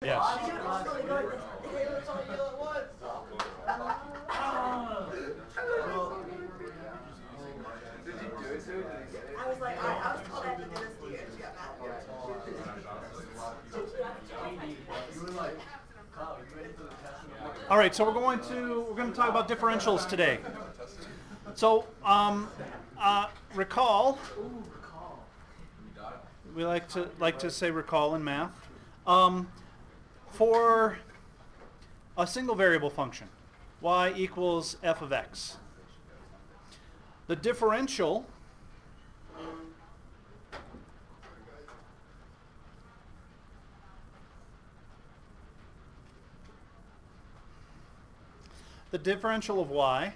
Yes. I was like, I was told I had to do this to you, and she got mad at me. All right, so we're going to talk about differentials today. So recall. We like to say recall in math. For a single variable function, y equals f of x. The differential of y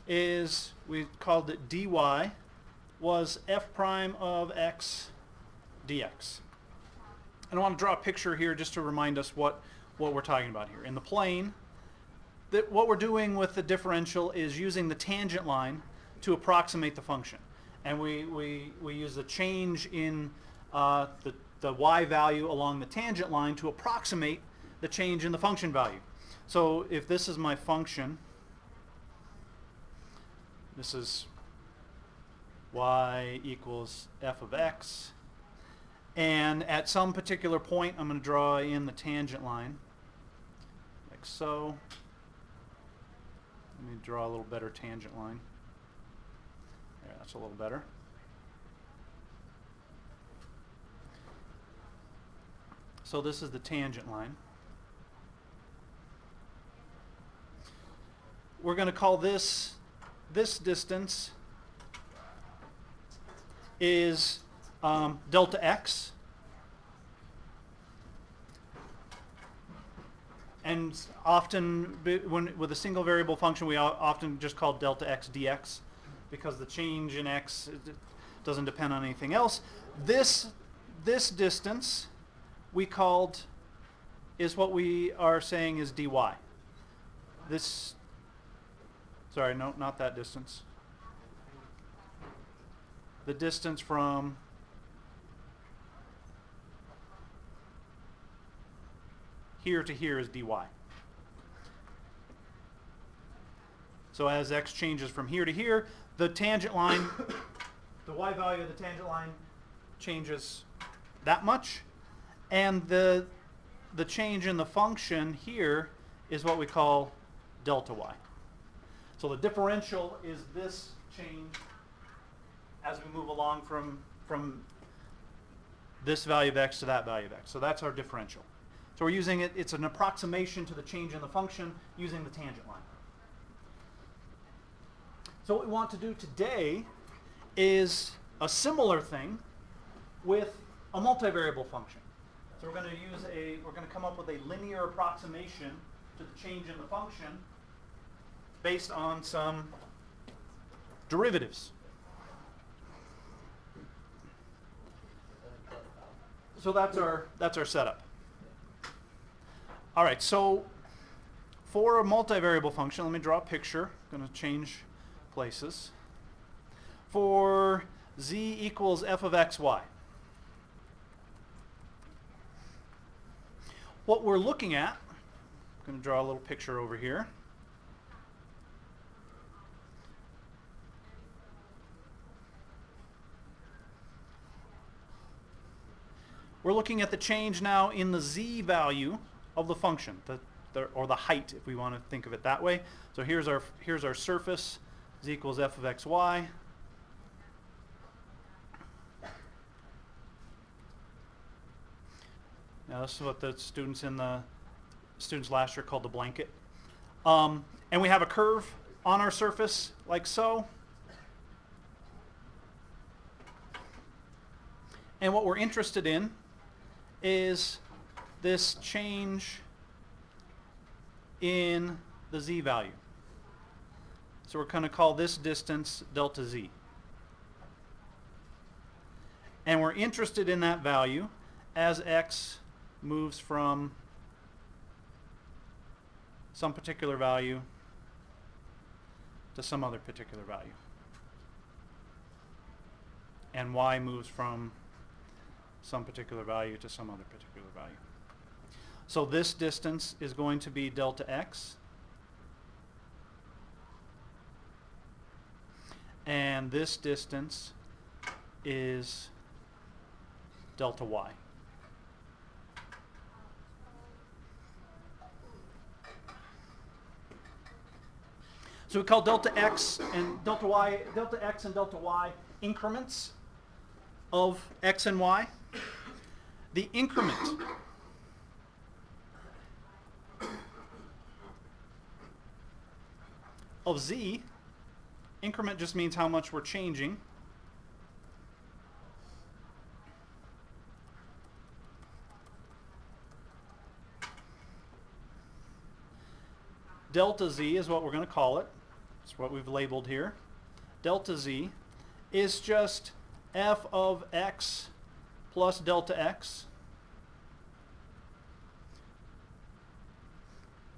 is, we called it dy, was f prime of x dx. And I want to draw a picture here just to remind us what we're talking about here. In the plane, what we're doing with the differential is using the tangent line to approximate the function. And we use the change in the y value along the tangent line to approximate the change in the function value. So if this is my function, this is y equals f of x. And at some particular point, I'm going to draw in the tangent line, like so. Let me draw a little better tangent line. There, that's a little better. So this is the tangent line. We're going to call this distance is delta x. And often, with a single variable function, we often just call delta x dx because the change in x doesn't depend on anything else. This distance we called is what we are saying is dy. This, sorry, no, not that distance. The distance from here to here is dy. So as x changes from here to here, the tangent line, the y value of the tangent line changes that much, and the change in the function here is what we call delta y. So the differential is this change as we move along from this value of x to that value of x. So that's our differential. So we're using it, it's an approximation to the change in the function using the tangent line. So what we want to do today is a similar thing with a multivariable function. So we're going to come up with a linear approximation to the change in the function based on some derivatives. So that's our setup. All right, so for a multivariable function, let me draw a picture. I'm going to change places. For z equals f of xy, what we're looking at, I'm going to draw a little picture over here. We're looking at the change now in the z value of the function, or the height, if we want to think of it that way. So here's our surface, z equals f of xy. Now this is what the students last year called the blanket. And we have a curve on our surface like so. And what we're interested in is this change in the z value. So we're going to call this distance delta z. And we're interested in that value as x moves from some particular value to some other particular value. And y moves from some particular value to some other particular value. So this distance is going to be delta x. And this distance is delta y. So we call delta x and delta y increments of x and y. The increment of z, increment just means how much we're changing. Delta z is what we're going to call it. It's what we've labeled here. Delta z is just f of x plus delta x,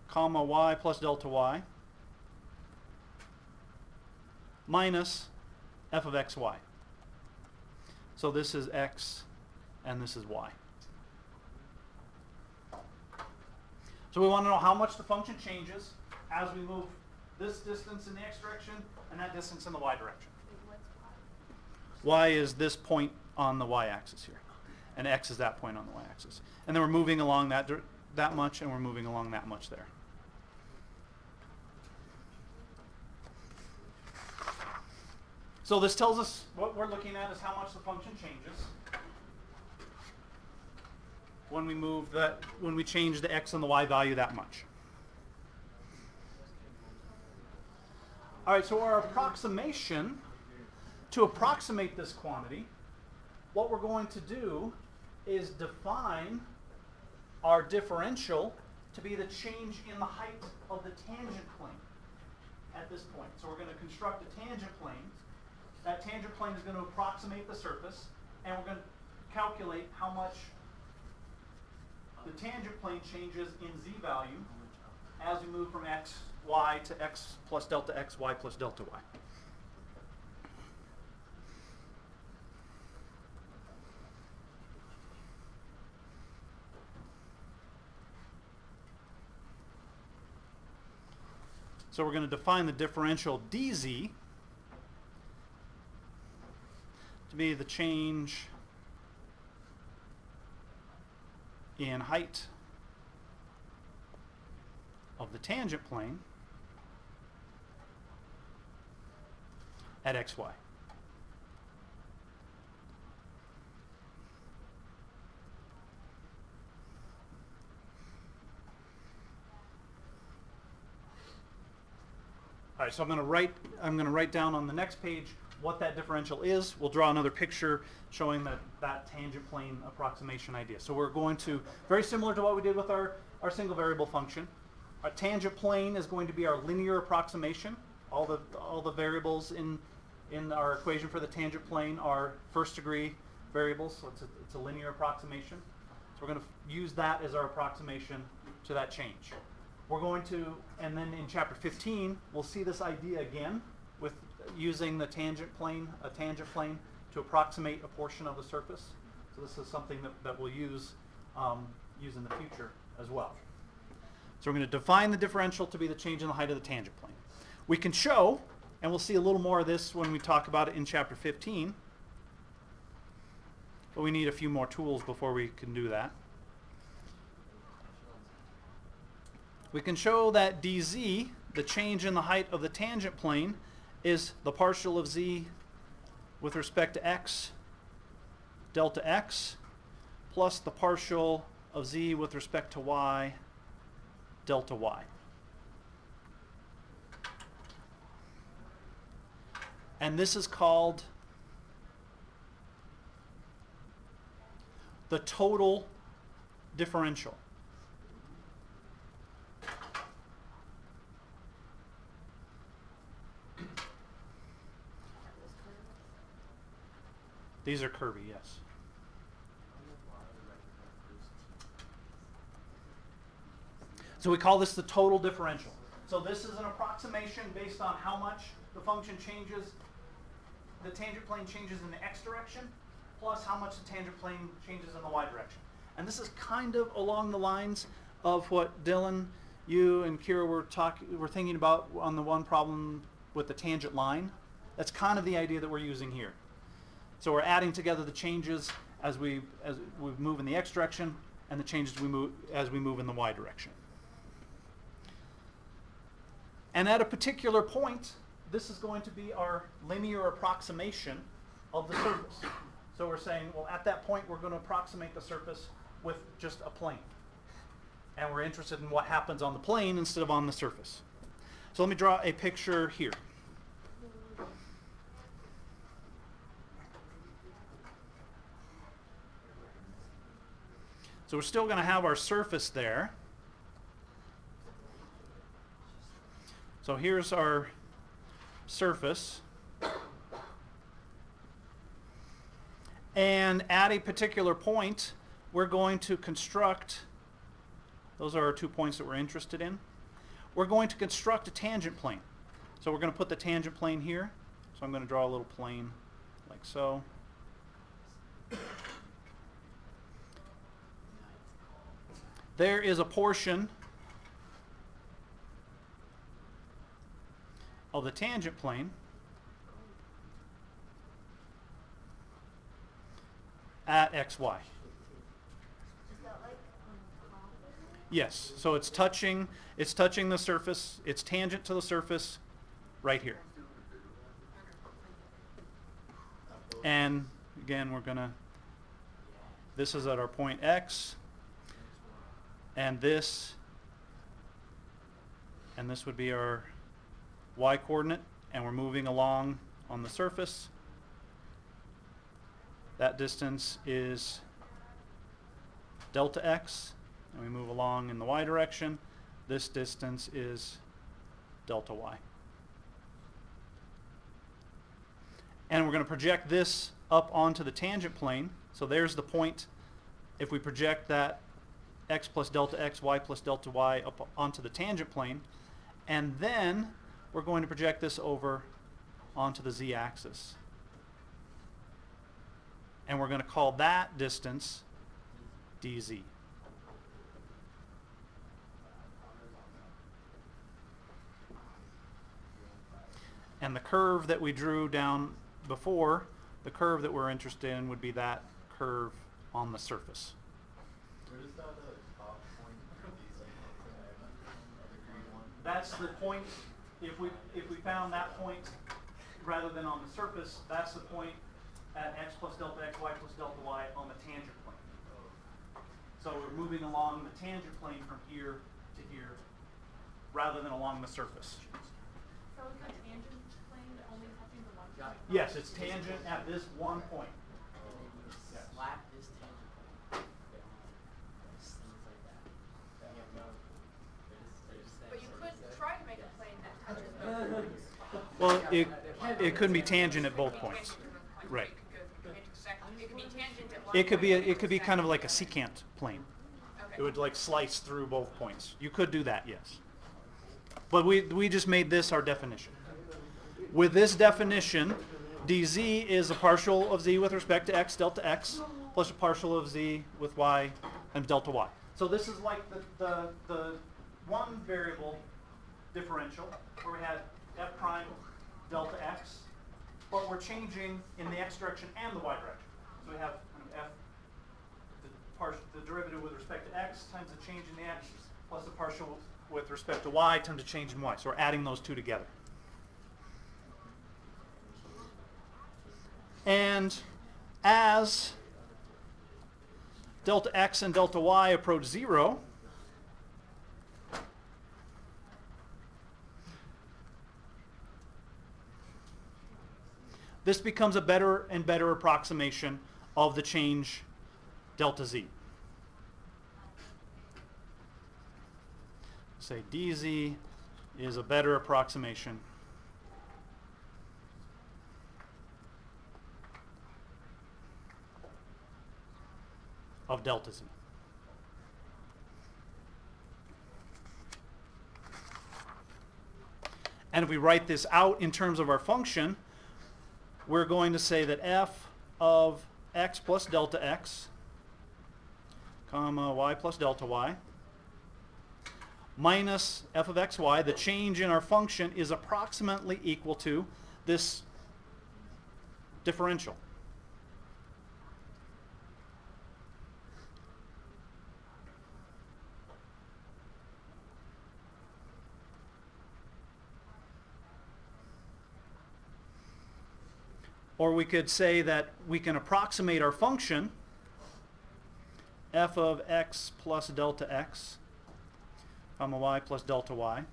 comma y plus delta y, minus f of xy. So this is x and this is y. So we want to know how much the function changes as we move this distance in the x direction and that distance in the y direction. Y is this point on the y-axis here, and x is that point on the y-axis. And then we're moving along that much, and we're moving along that much there. So this tells us what we're looking at is how much the function changes when we change the x and the y value that much. All right, so our approximation, to approximate this quantity, what we're going to do is define our differential to be the change in the height of the tangent plane at this point. So we're going to construct a tangent plane. That tangent plane is going to approximate the surface, and we're going to calculate how much the tangent plane changes in z value as we move from x, y to x plus delta x, y plus delta y. So we're going to define the differential dz to be the change in height of the tangent plane at xy. All right, so I'm going to write down on the next page what that differential is. We'll draw another picture showing that tangent plane approximation idea. So we're going to, very similar to what we did with our single variable function, our tangent plane is going to be our linear approximation. All the variables in our equation for the tangent plane are first degree variables, so it's a linear approximation. So we're going to use that as our approximation to that change. We're going to, and then in chapter 15, we'll see this idea again with using the tangent plane, a tangent plane, to approximate a portion of the surface. So this is something that we'll use in the future as well. So we're going to define the differential to be the change in the height of the tangent plane. We can show, and we'll see a little more of this when we talk about it in chapter 15, but we need a few more tools before we can do that. We can show that dz, the change in the height of the tangent plane, is the partial of z with respect to x, delta x, plus the partial of z with respect to y, delta y. And this is called the total differential. These are curvy, yes. So we call this the total differential. So this is an approximation based on how much the function changes, the tangent plane changes in the x direction, plus how much the tangent plane changes in the y direction. And this is kind of along the lines of what Dylan, you, and Kira were thinking about on the one problem with the tangent line. That's kind of the idea that we're using here. So we're adding together the changes as we move in the x direction and the changes as we move in the y direction. And at a particular point, this is going to be our linear approximation of the surface. So we're saying, well, at that point, we're going to approximate the surface with just a plane. And we're interested in what happens on the plane instead of on the surface. So let me draw a picture here. So we're still going to have our surface there. So here's our surface. And at a particular point, we're going to construct, those are our 2 points that we're interested in. We're going to construct a tangent plane. So we're going to put the tangent plane here. So I'm going to draw a little plane like so. There is a portion of the tangent plane at xy. Yes, so it's touching the surface, it's tangent to the surface right here. And again, this is at our point x, and this would be our y coordinate, and we're moving along on the surface. That distance is delta x, and we move along in the y direction. This distance is delta y. And we're going to project this up onto the tangent plane. So there's the point. If we project that x plus delta x, y plus delta y up onto the tangent plane, and then we're going to project this over onto the z-axis. And we're going to call that distance dz. And the curve that we drew down before, the curve that we're interested in would be that curve on the surface. Where does that top point dz the green one? That's the point. If we found that point rather than on the surface, that's the point at x plus delta x, y plus delta y on the tangent plane. So we're moving along the tangent plane from here to here rather than along the surface. So is the tangent plane only touching the one side? Yes, it's tangent at this one point. Yes. Slap this tangent plane. Things like that. You have no. But you could try to make a plane that touches both. Well, it couldn't be tangent at both points. Right. It could be tangent at one It could be kind of like a secant plane. Okay. It would like slice through both points. You could do that, yes. But we just made this our definition. With this definition, dz is a partial of z with respect to x, delta x, plus a partial of z with y and delta y. So this is like the one variable differential where we had f prime delta x, but we're changing in the x direction and the y direction. So we have kind of f, the derivative with respect to x times the change in the x, plus the partial with respect to y times the change in y. So we're adding those two together. And as delta x and delta y approach 0, this becomes a better and better approximation of the change delta z. Say dz is a better approximation of delta z. And if we write this out in terms of our function, we're going to say that f of x plus delta x, comma y plus delta y, minus f of xy, the change in our function is approximately equal to this differential. Or we could say that we can approximate our function f of x plus delta x, comma y plus delta y.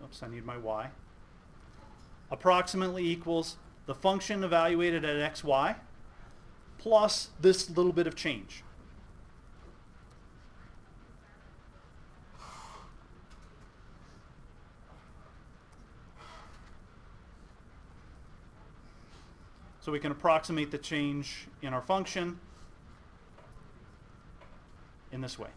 Oops, I need my y. Approximately equals the function evaluated at xy plus this little bit of change. So we can approximate the change in our function in this way.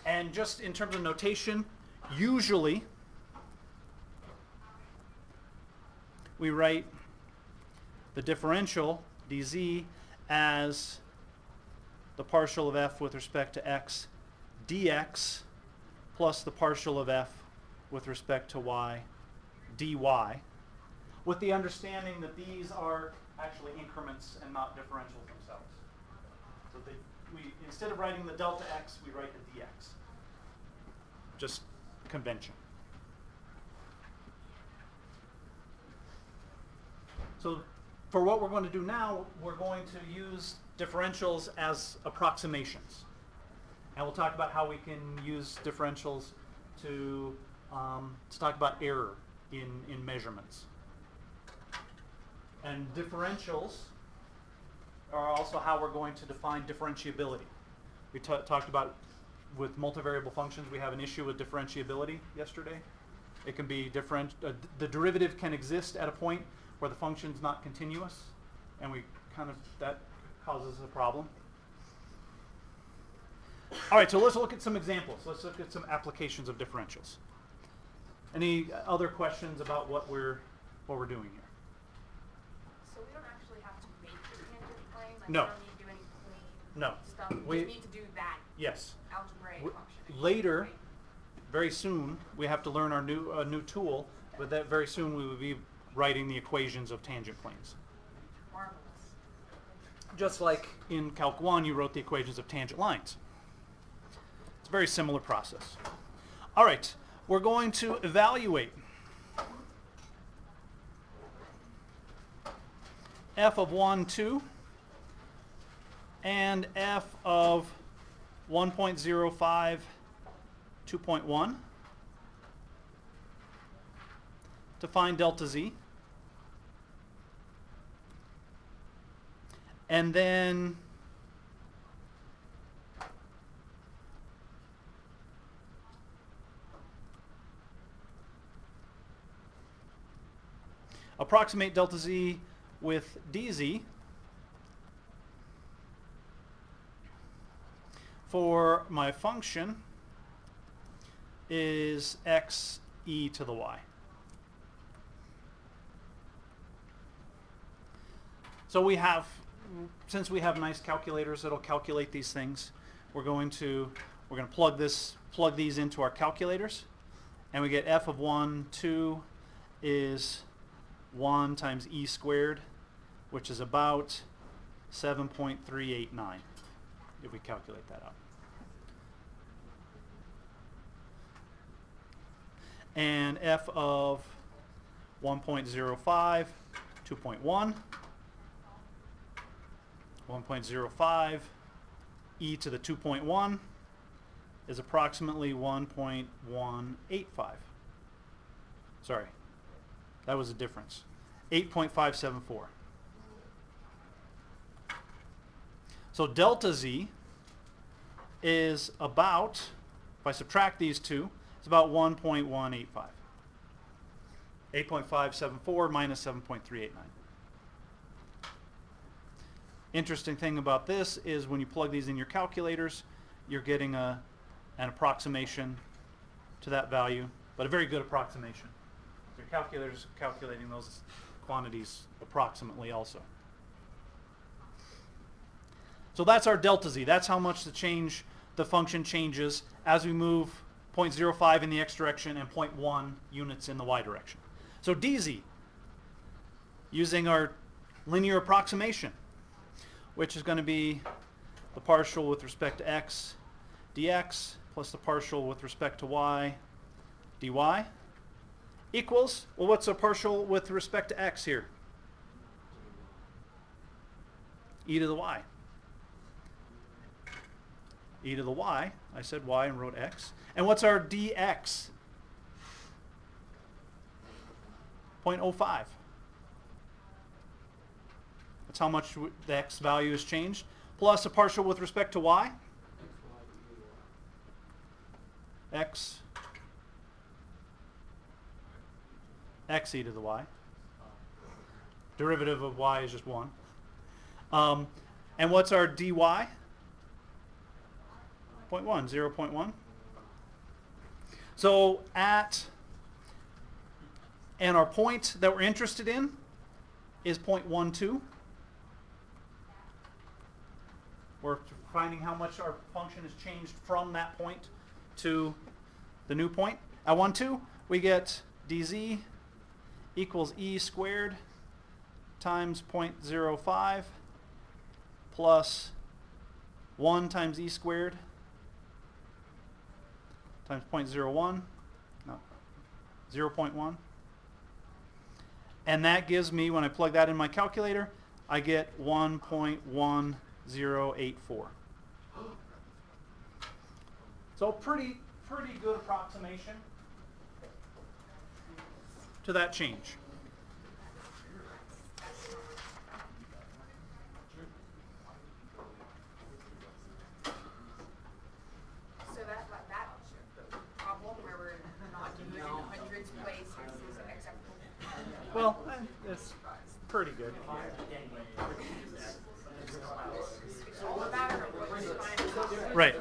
And just in terms of notation, usually we write the differential dz as the partial of f with respect to x dx plus the partial of f with respect to y dy, with the understanding that these are actually increments and not differentials themselves. So instead of writing the delta x, we write the dx. Just convention. So for what we're going to do now, we're going to use differentials as approximations. And we'll talk about how we can use differentials to talk about error in measurements. And differentials are also how we're going to define differentiability. We talked about with multivariable functions, we have an issue with differentiability yesterday. It can be different. The derivative can exist at a point where the function's not continuous, and that causes a problem. All right, so let's look at some examples. Let's look at some applications of differentials. Any other questions about what we're doing here? So we don't actually have to make the tangent plane? Like No. We don't need to do any plane No. stuff? We just need to do that Yes. algebraic function. Later, Right. very soon, we have to learn our new tool, but that very soon we will be writing the equations of tangent planes. Marvelous. Just like in Calc 1, you wrote the equations of tangent lines. It's a very similar process. All right, we're going to evaluate f of 1, 2, and f of 1.05, 2.1 to find delta z. And then approximate delta z with dz for my function is x e to the y. So since we have nice calculators that'll calculate these things, we're going to plug these into our calculators, and we get f of 1, 2 is 1 times e squared, which is about 7.389 if we calculate that out. And f of 1.05, 2.1, 1.05 e to the 2.1 is approximately 1.185. Sorry, that was a difference. 8.574. So delta z is about, if I subtract these two, it's about 1.185. 8.574 minus 7.389. Interesting thing about this is when you plug these in your calculators, you're getting an approximation to that value, but a very good approximation. Your calculator's calculating those quantities approximately also. So that's our delta z. That's how much the function changes as we move 0.05 in the x direction and 0.1 units in the y direction. So dz, using our linear approximation, which is going to be the partial with respect to x dx plus the partial with respect to y dy equals, well, what's the partial with respect to x here? E to the y. E to the y, I said y and wrote x. And what's our dx? 0.05. That's how much the x value has changed. Plus a partial with respect to y. X e to the y. Derivative of y is just 1. And what's our dy? 0.1, 0.1. So and our point that we're interested in is 0.12. We're finding how much our function has changed from that point to the new point. At 1,2, we get dz equals e squared times 0.05 plus 1 times e squared times 0.01, no, 0.1. And that gives me, when I plug that in my calculator, I get 1.1084. So pretty good approximation to that change. So that problem where we're not doing hundreds ways is acceptable. Well, it's pretty good. It's all a matter of what you find. Right.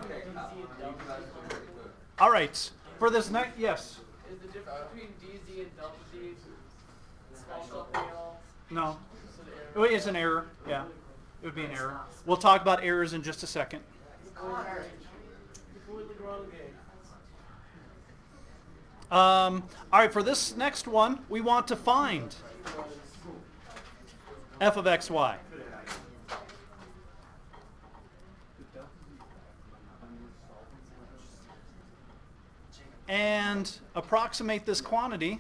All right. For this next, yes. Is the difference between dz and delta z also real? No. So the error- Well, it's an error. Yeah. It would be an error. We'll talk about errors in just a second. Completely wrong game. All right. For this next one, we want to find f of xy. And approximate this quantity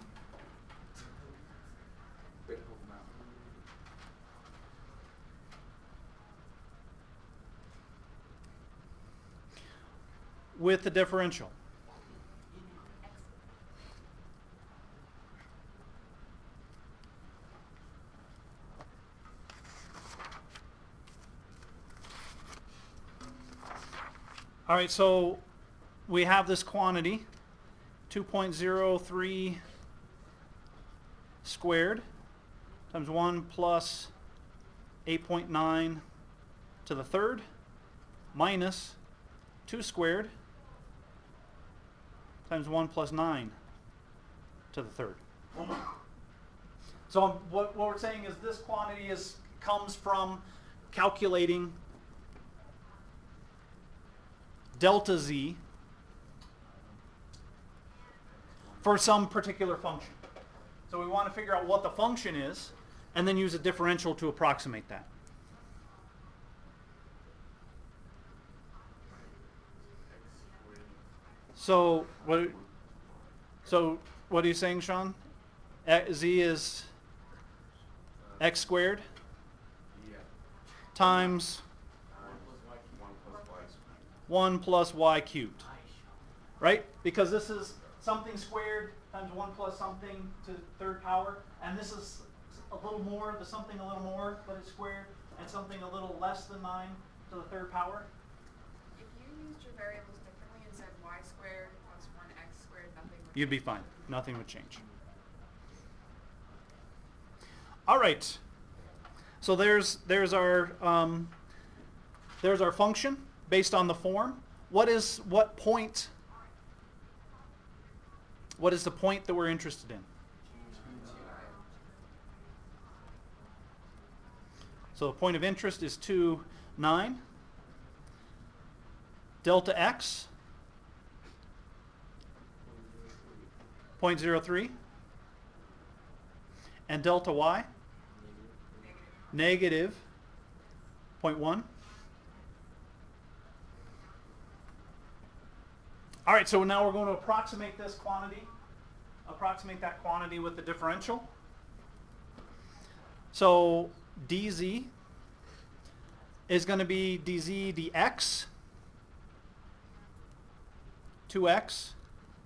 with the differential. All right, so we have this quantity, 2.03 squared times 1 plus 8.9 to the third minus 2 squared times 1 plus 9 to the third. So what we're saying is this quantity comes from calculating delta z for some particular function. So we want to figure out what the function is and then use a differential to approximate that. So what are you saying, Sean? Z is x squared times 1 plus y cubed. Right? Because this is something squared times 1 plus something to the third power. And this is a little more, the something a little more, but it's squared, and something a little less than 9 to the third power. If you used your variables differently and said y squared plus 1x squared, nothing would You'd be fine. Nothing would change. All right. So there's our function based on the form. What is the point that we're interested in? So the point of interest is 2, 9. Delta x, 0.03. And delta y, negative 0.1. All right, so now we're going to approximate this quantity, approximate that quantity with the differential. So dz is going to be dz dx, 2x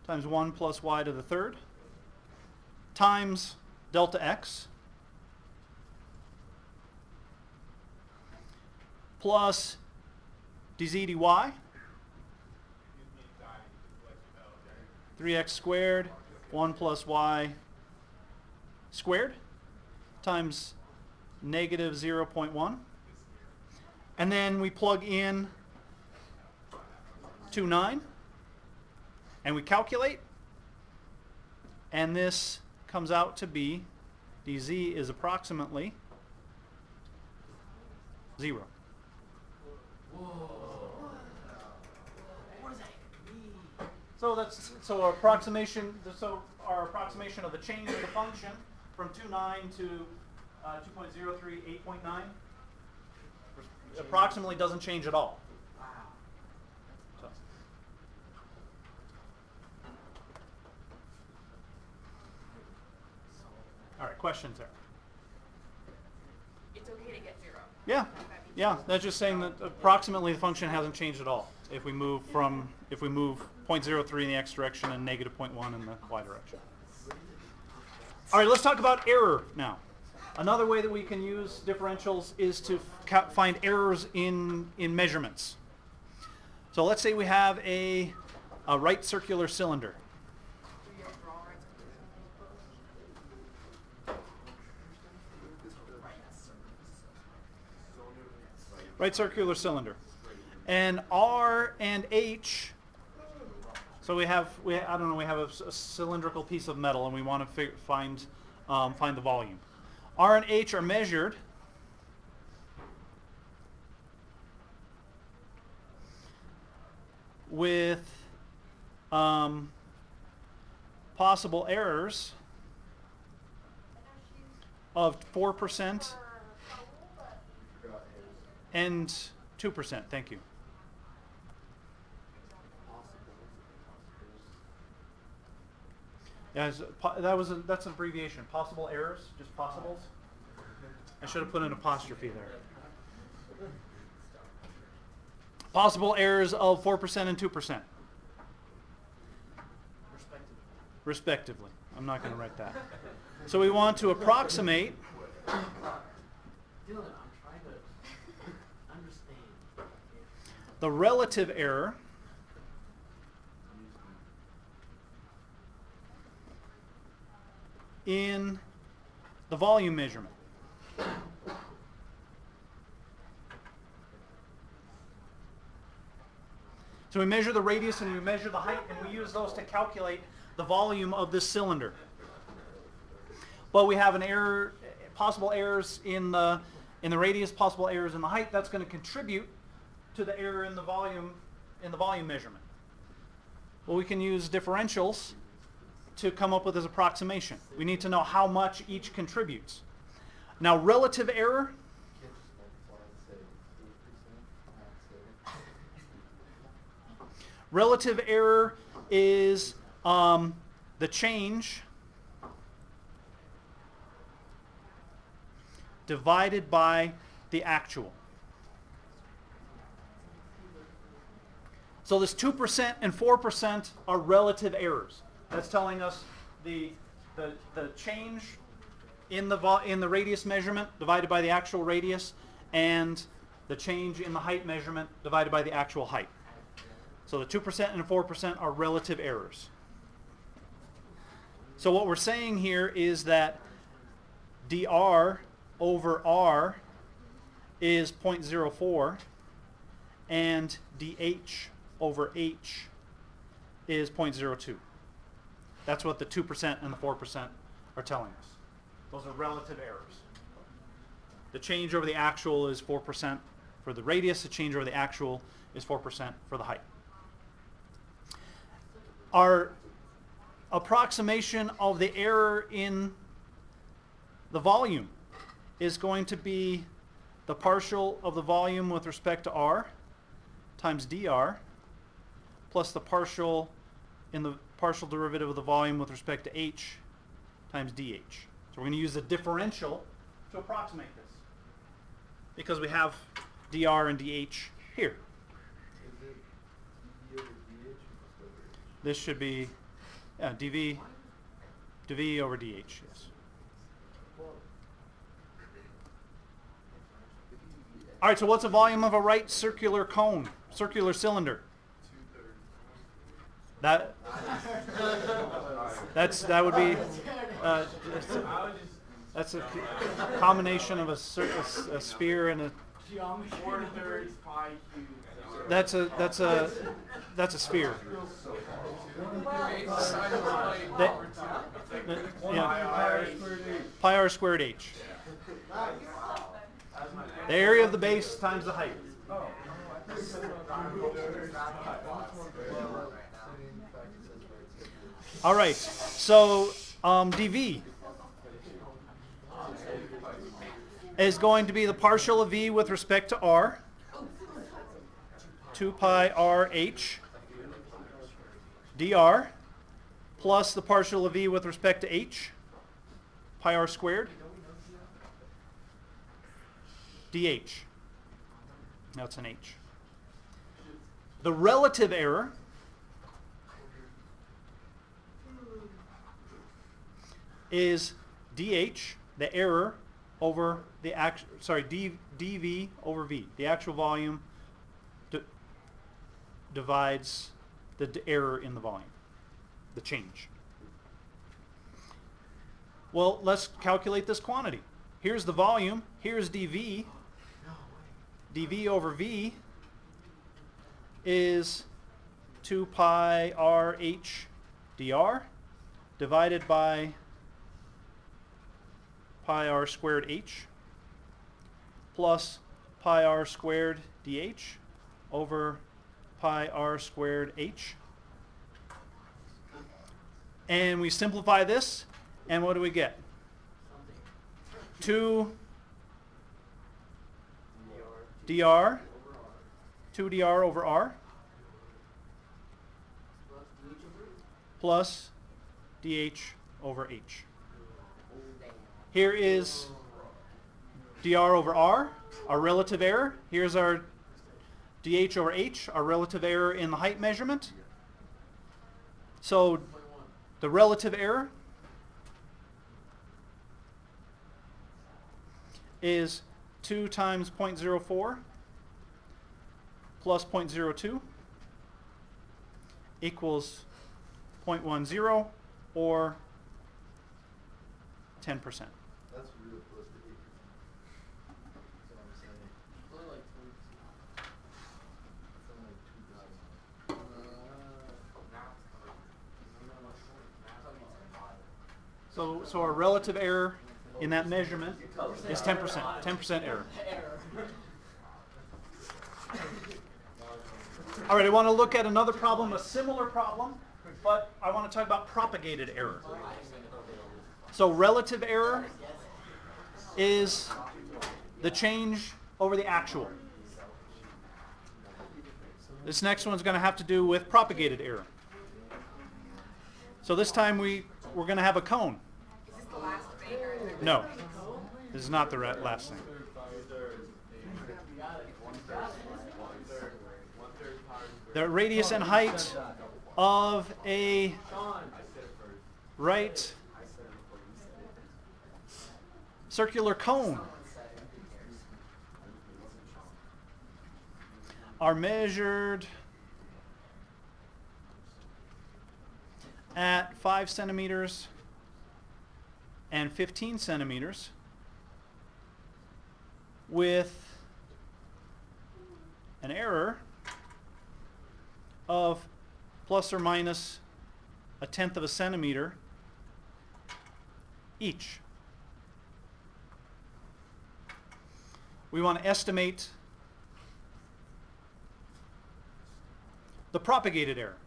times 1 plus y to the third, times delta x, plus dz dy, 3x squared, 1 plus y squared, times negative 0.1. And then we plug in 2, 9, and we calculate, and this comes out to be dz is approximately 0. So our approximation. So our approximation of the change of the function from 2.9 to 2.03, 8.9 approximately doesn't change at all. So. All right, questions there? It's okay to get 0. Yeah, yeah. That's just saying that approximately the function hasn't changed at all. If we move 0.03 in the x direction and negative 0.1 in the y direction. All right, let's talk about error now. Another way that we can use differentials is to find errors in measurements. So let's say we have a right circular cylinder. Right circular cylinder. And R and H, so we have a cylindrical piece of metal and we want to find the volume. R and H are measured with possible errors of 4% and 2%. Thank you. Yeah, that's an abbreviation. Possible errors, just possibles. I should have put an apostrophe there. Possible errors of 4% and 2%. Respectively. I'm not going to write that. So we want to approximate. Dylan, I'm trying to understand. The relative error in the volume measurement. So we measure the radius and we measure the height, and we use those to calculate the volume of this cylinder. But we have an error, possible errors in the radius, possible errors in the height. That's going to contribute to the error in the volume measurement. Well, we can use differentials to come up with this approximation. We need to know how much each contributes. Now, relative error. Relative error is the change divided by the actual. So this 2% and 4% are relative errors. That's telling us the change in the radius measurement divided by the actual radius, and the change in the height measurement divided by the actual height. So the 2% and 4% are relative errors. So what we're saying here is that dr over r is 0.04, and dh over h is 0.02. That's what the 2% and the 4% are telling us. Those are relative errors. The change over the actual is 4% for the radius. The change over the actual is 4% for the height. Our approximation of the error in the volume is going to be the partial of the volume with respect to r times dr plus the partial in the partial derivative of the volume with respect to h times dh. So we're going to use the differential to approximate this because we have dr and dh here. Is it dv over dh or just over h? This should be dv over dh, yes. Well, All right, so what's the volume of a right circular cone, circular cylinder? 2/3. That would be that's a combination of a sphere and a. 4/3 pi cubed. That's a sphere. Yeah. Pi r squared h. The area of the base times the height. All right, so dv is going to be the partial of v with respect to r, 2 pi r h dr, plus the partial of v with respect to h, pi r squared dh. That's an h. The relative error is dh, the error over the dv over v. The actual volume divides the error in the volume, the change. Well, let's calculate this quantity. Here's the volume. Here's dv. dv over v is 2 pi r h dr divided by pi r squared h plus pi r squared dh over pi r squared h. And we simplify this, and what do we get? 2 dr, 2 dr over r plus dh over h. Here is dr over r, our relative error. Here's our dh over h, our relative error in the height measurement. So the relative error is 2 times 0.04 plus 0.02 equals 0.10 or 10%. That's real close to 8%. That's what I'm saying. Only like 22. It's only like 2,000. So our relative error in that measurement is 10%. 10% error. All right, I want to look at another problem, a similar problem, but I want to talk about propagated error. So relative error is the change over the actual. This next one's going to have to do with propagated error. So this time we're going to have a cone. Is this the last thing or is it? No, this is not the last thing. The radius and height of a right circular cone are measured at 5 centimeters and 15 centimeters with an error of plus or minus 1/10 of a centimeter each. we want to estimate the propagated error.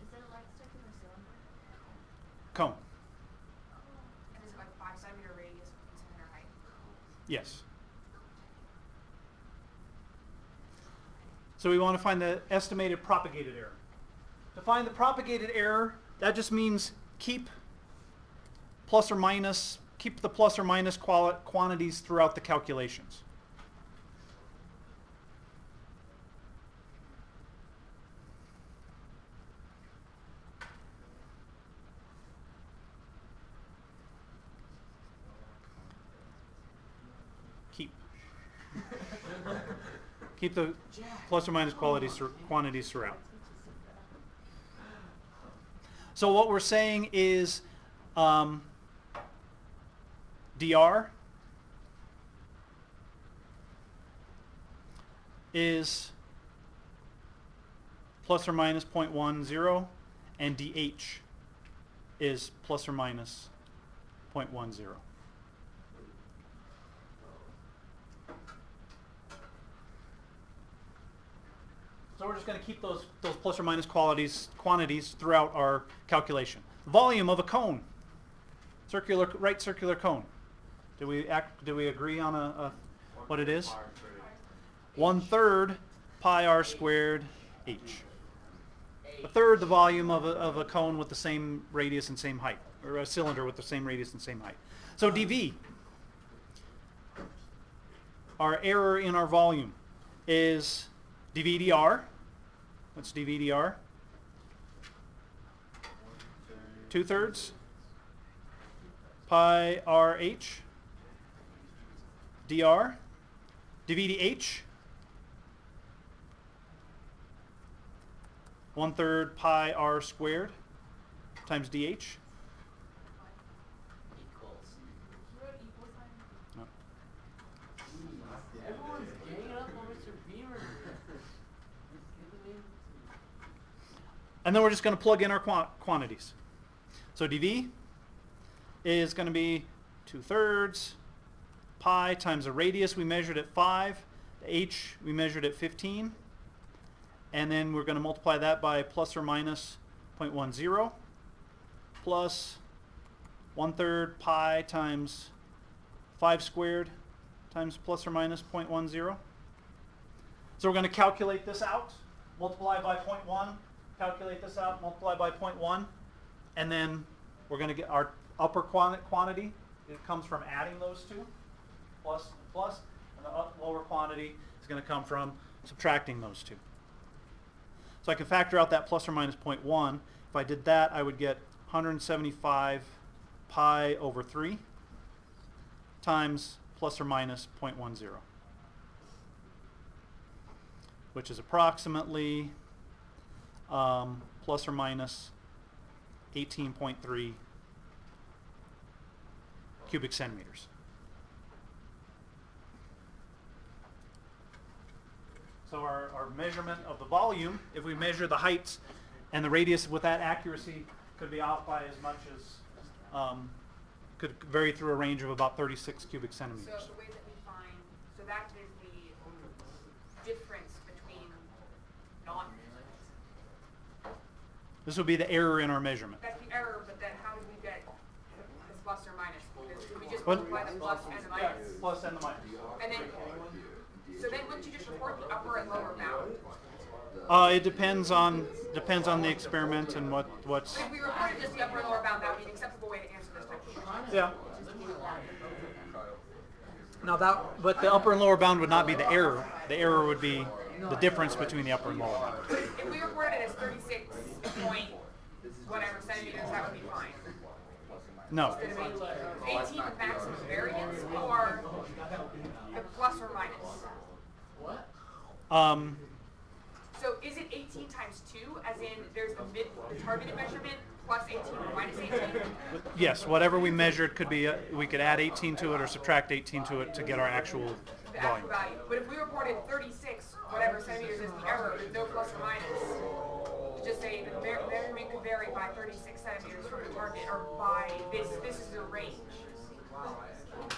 Is it like circular cylinder? Cone. And is it like 5 centimeter radius, 15 centimeter height? Yes. So we want to find the estimated propagated error. To find the propagated error, that just means keep the plus or minus quantities throughout the calculations. Keep the plus or minus quantities throughout. So what we're saying is dr is plus or minus 0.10 and dh is plus or minus 0.10. So we're just going to keep those plus or minus quantities throughout our calculation. Volume of a cone, right circular cone. Do we agree on what it is? 1/3 pi r squared h. A third the volume of a cone with the same radius and same height, or a cylinder with the same radius and same height. So dV, our error in our volume, is dV dr. What's dV dr? 2/3 pi r h dr. dV dh, 1/3 pi r squared times dh. Equals. You wrote equal sign? No. Everyone's ganging up on Mr. Beamer. And then we're just going to plug in our quantities. So dV is going to be 2/3 pi times the radius we measured at 5, the h we measured at 15, and then we're going to multiply that by plus or minus 0.10 plus 1/3 pi times 5 squared times plus or minus 0.10. So we're going to calculate this out, multiply by 0.1, calculate this out, multiply by 0.1, and then we're going to get our upper quantity. It comes from adding those two, plus and plus, and the lower quantity is going to come from subtracting those two. So I can factor out that plus or minus 0.1. If I did that, I would get 175 pi over 3 times plus or minus 0.10, which is approximately plus or minus 18.3 cubic centimeters. So our measurement of the volume, if we measure the heights and the radius with that accuracy, could be off by as much as, could vary through a range of about 36 cubic centimeters. So the way that we find, so that is the difference between non. This would be the error in our measurement. That's the error, but then how do we get the plus or minus? Because do we just What? multiply the plus and the minus? Plus and the minus. And then, so then wouldn't you just report the upper and lower bound? It depends on the experiment and what's. But if we reported just the upper and lower bound, that would be an acceptable way to answer this type of question. Yeah. Now but the upper and lower bound would not be the error. The error would be the difference between the upper and lower bound. If we reported it as 36 point whatever centimeters, that would be fine. No. Instead of 18. 18 with maximum variance, or the plus or minus? What? So is it 18 times 2, as in there's the targeted measurement plus 18 or minus 18? Yes, whatever we measured could be, we could add 18 to it or subtract 18 to it to get our actual The actual volume. value. But if we reported 36 whatever centimeters is the error, there's no plus or minus. Just say the measurement could vary by 36 centimeters from the target, or by this is the range.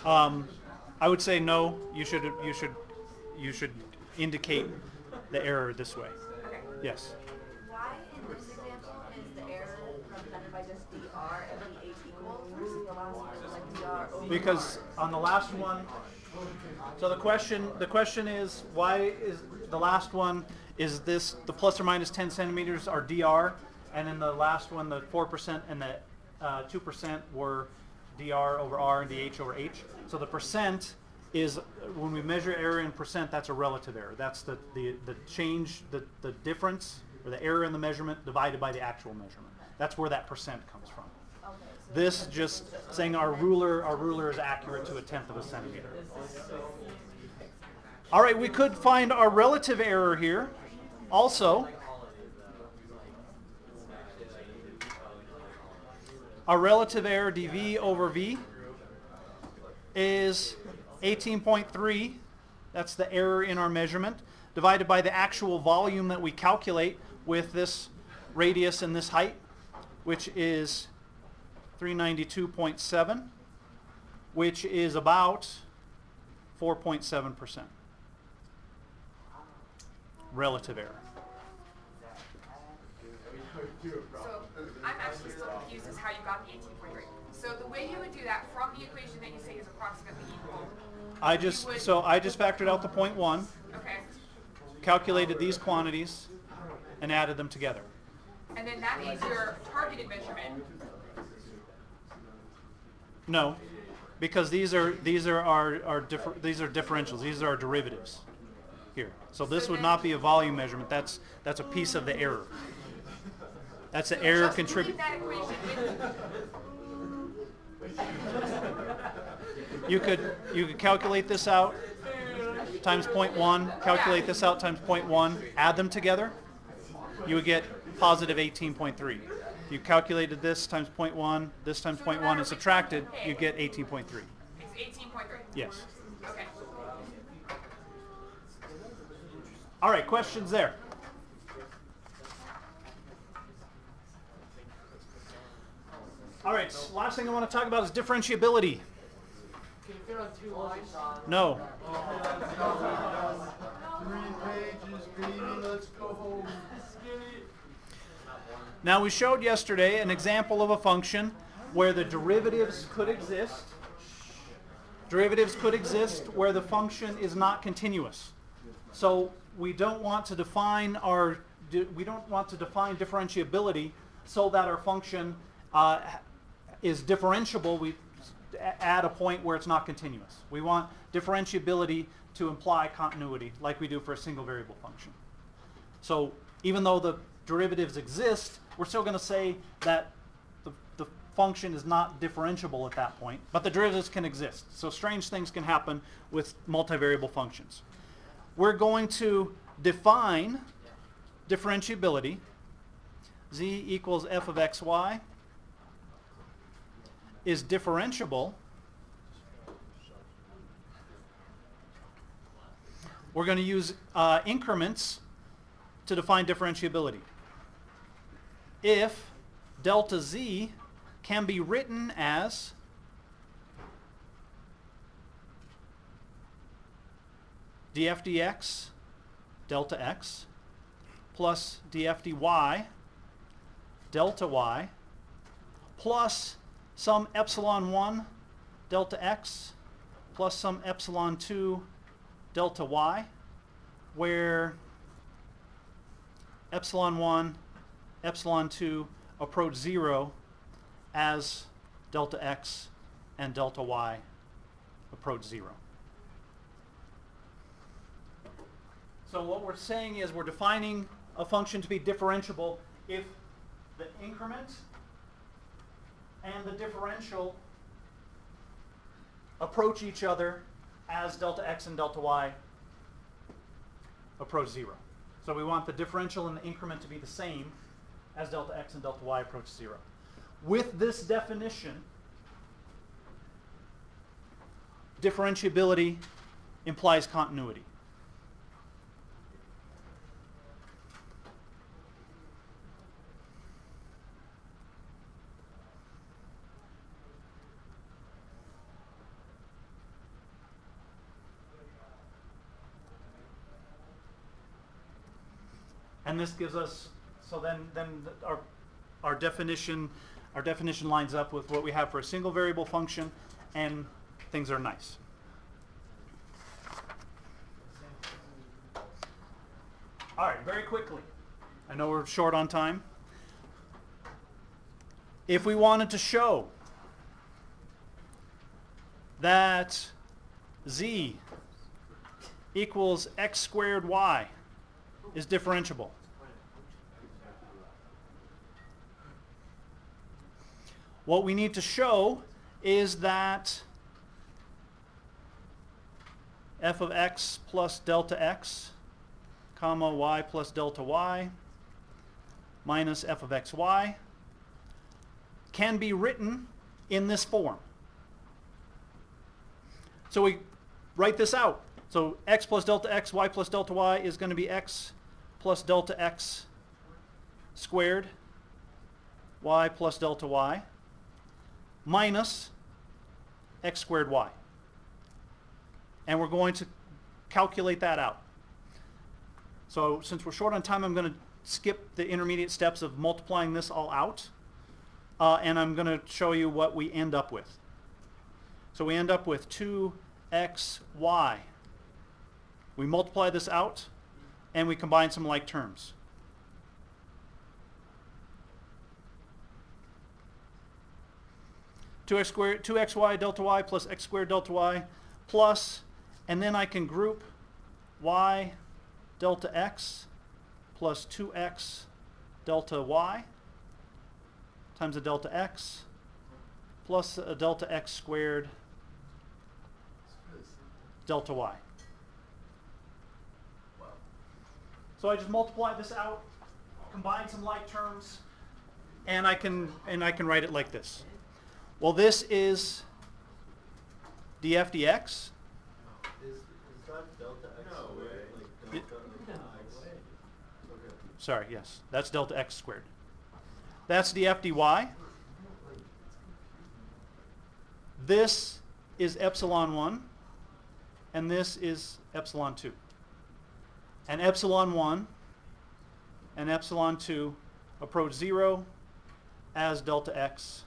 I would say no. You should indicate the error this way. Okay. Yes. Why in this example is the error represented by just dr and the h equal versus the last one is like dr over Because r? on the last one, so the question is, why is the last one, is this the plus or minus 10 centimeters are dr, and in the last one the 4% and the 2% were dr over r and dh over h. So the percent is, when we measure error in percent, that's a relative error. That's the change, the difference, or the error in the measurement divided by the actual measurement. That's where that percent comes from. Okay, so This just saying our ruler is accurate to 1/10 of a centimeter. All right, we could find our relative error here. Also, our relative error dV over V is 18.3. That's the error in our measurement, divided by the actual volume that we calculate with this radius and this height, which is 392.7, which is about 4.7%. Relative error. So I'm actually still confused as how you got the 18.3. So the way you would do that from the equation that you say is approximately equal. I just factored out the 0.1, Okay. calculated these quantities, and added them together. And then that is your targeted measurement. No, because these are differentials. These are our derivatives here. So this So would then- not be a volume measurement. That's a piece of the error. That's the So error just contribute. that equation with You could calculate this out times 0.1. Calculate this out times 0.1. Add them together. You would get positive 18.3. If you calculated this times 0.1, this times So no 0.1, matter and which subtracted, one you pick. you get 18.3. it's 18.3. Yes. Okay. All right, questions there? All right, last thing I want to talk about is differentiability. Can you fit on 2 lines? No. 3 pages, baby, let's go home. Now we showed yesterday an example of a function where the derivatives could exist. Derivatives could exist where the function is not continuous. So we don't want to define differentiability so that our function is differentiable. We add a point where it's not continuous. We want differentiability to imply continuity, like we do for a single variable function. So even though the derivatives exist, we're still going to say that the function is not differentiable at that point, but the derivatives can exist. So strange things can happen with multivariable functions. We're going to define differentiability. Z equals f of xy is differentiable. We're going to use increments to define differentiability. If delta z can be written as df dx delta x plus df dy delta y plus some epsilon 1 delta x plus some epsilon 2 delta y, where epsilon 1, epsilon 2 approach 0 as delta x and delta y approach 0. So what we're saying is we're defining a function to be differentiable if the increment and the differential approach each other as delta x and delta y approach 0. So we want the differential and the increment to be the same as delta x and delta y approach 0. With this definition, differentiability implies continuity. And this gives us, so then our definition lines up with what we have for a single variable function, and things are nice. All right, very quickly. I know we're short on time. If we wanted to show that z equals x squared y is differentiable, what we need to show is that f of x plus delta x, comma y plus delta y minus f of xy can be written in this form. So we write this out. So x plus delta x, y plus delta y is going to be x plus delta x squared, y plus delta y, minus x squared y. And we're going to calculate that out. So since we're short on time, I'm going to skip the intermediate steps of multiplying this all out. And I'm going to show you what we end up with. So we end up with 2xy. We multiply this out, and we combine some like terms. Two squared, 2xy delta y plus x squared delta y plus, and then I can group y delta x plus 2x delta y times a delta x plus a delta x squared delta y. So I just multiply this out, combine some like terms, and I can write it like this. Well, this is df dx. Is that delta x squared? Like delta x? Okay. Sorry, yes, that's delta x squared. That's df dy. This is epsilon 1, and this is epsilon 2. And epsilon 1 and epsilon 2 approach 0 as delta x,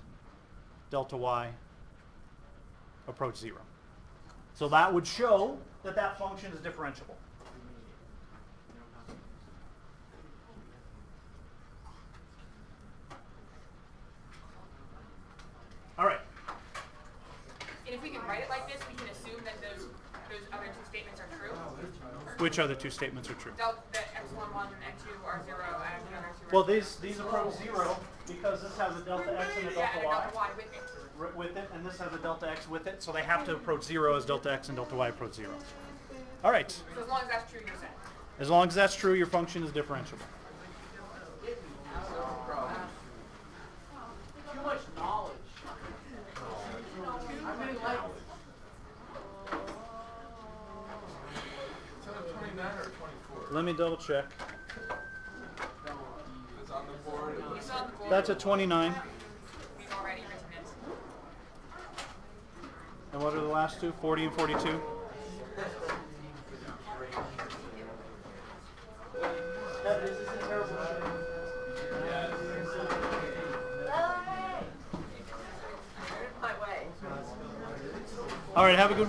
delta y approach 0. So that would show that that function is differentiable. All right. And if we can write it like this, we can assume that those other two statements are true. Which other two statements are true? That epsilon 1 and 2 are 0 and the other 2 are Well, true. these approach 0 because this has a delta x and a Yeah, delta and a y delta y with it. with it, and this has a delta x with it, so they have to approach 0 as delta x and delta y approach 0. All right. So as long as that's true, you're set. As long as that's true, your function is differentiable. Too much knowledge. I mean, like, Is that a 29 or a 24? Let me double check. It's on the board. It's on the board. That's a 29. We've already written it. And what are the last two? 40 and 42? My way. All right, have a good